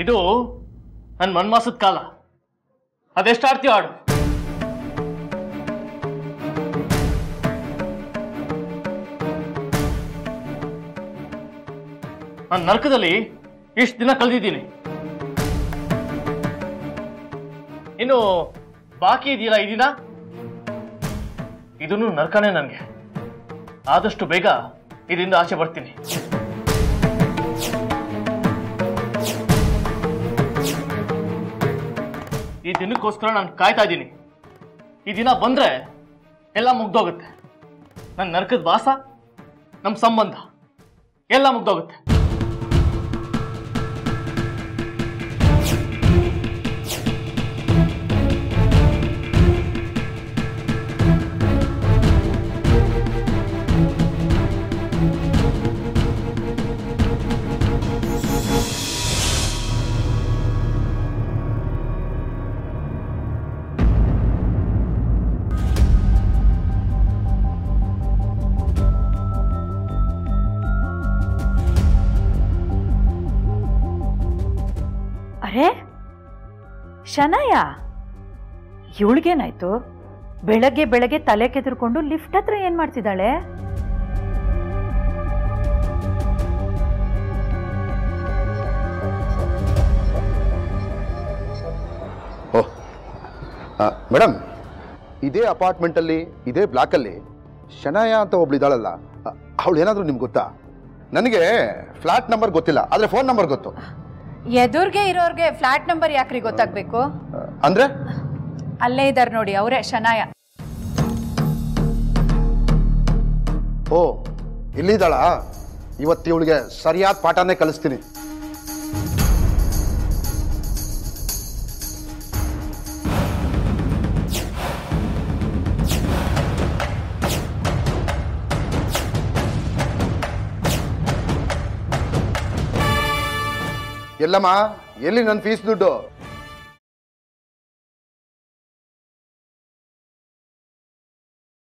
ಇದು ನನ್ನ ಮನ್ಮಾಸದ ಕಾಲ. ಅದೆಷ್ಟು ಆಡ್ತೀಯ ಆಡು. ನಾನು ನರಕದಲ್ಲಿ ಇಷ್ಟು ದಿನ ಕಳೆದಿದ್ದೀನಿ. ಇನ್ನು ಬಾಕಿ ಇದೆಯಲ್ಲ ಈ ದಿನ, ಇದನ್ನು ನರಕನೇ ನನಗೆ. ಆದಷ್ಟು ಬೇಗ ಇದರಿಂದ ಆಚೆ ಬರ್ತೀನಿ. ಈ ದಿನಕ್ಕೋಸ್ಕರ ನಾನು ಕಾಯ್ತಾ ಇದ್ದೀನಿ. ಈ ದಿನ ಬಂದ್ರೆ ಎಲ್ಲ ಮುಗ್ದೋಗುತ್ತೆ. ನನ್ನ ನರಕದ ವಾಸ, ನಮ್ಮ ಸಂಬಂಧ ಎಲ್ಲ ಮುಗ್ದೋಗುತ್ತೆ. ಅರೆ ಶನಯ, ಇವಳಿಗೇನಾಯ್ತು? ಬೆಳಗ್ಗೆ ಬೆಳಗ್ಗೆ ತಲೆ ಕೆದರ್ಕೊಂಡು ಲಿಫ್ಟ್ ಹತ್ರ ಏನ್ ಮಾಡ್ತಿದ್ದಾಳೆ? ಓಹ್ ಮೇಡಮ್, ಇದೇ ಅಪಾರ್ಟ್ಮೆಂಟಲ್ಲಿ ಇದೇ ಬ್ಲಾಕಲ್ಲಿ ಶನಾಯ ಅಂತ ಒಬ್ಳಿದ್ದಾಳಲ್ಲ, ಅವಳು ಏನಾದರೂ ನಿಮ್ಗೆ ಗೊತ್ತಾ? ನನಗೆ ಫ್ಲಾಟ್ ನಂಬರ್ ಗೊತ್ತಿಲ್ಲ, ಆದರೆ ಫೋನ್ ನಂಬರ್ ಗೊತ್ತು. ಎದುರ್ಗೆ ಇರೋರ್ಗೆ ಫ್ಲಾಟ್ ನಂಬರ್ ಯಾಕ್ರಿ ಗೊತ್ತಾಗ್ಬೇಕು? ಅಂದ್ರೆ ಅಲ್ಲೇ ಇದ್ದಾರೆ ನೋಡಿ, ಅವರೇ ಶನಾಯ. ಓ, ಇಲ್ಲಿದ್ದಾಳ? ಇವತ್ತು ಇವಳಿಗೆ ಸರಿಯಾದ ಪಾಠನೇ ಕಲಿಸ್ತೀನಿ. ಎಲ್ಲಮ್ಮ, ಎಲ್ಲಿ ನನ್ನ ಫೀಸ್ ದುಡ್ಡು?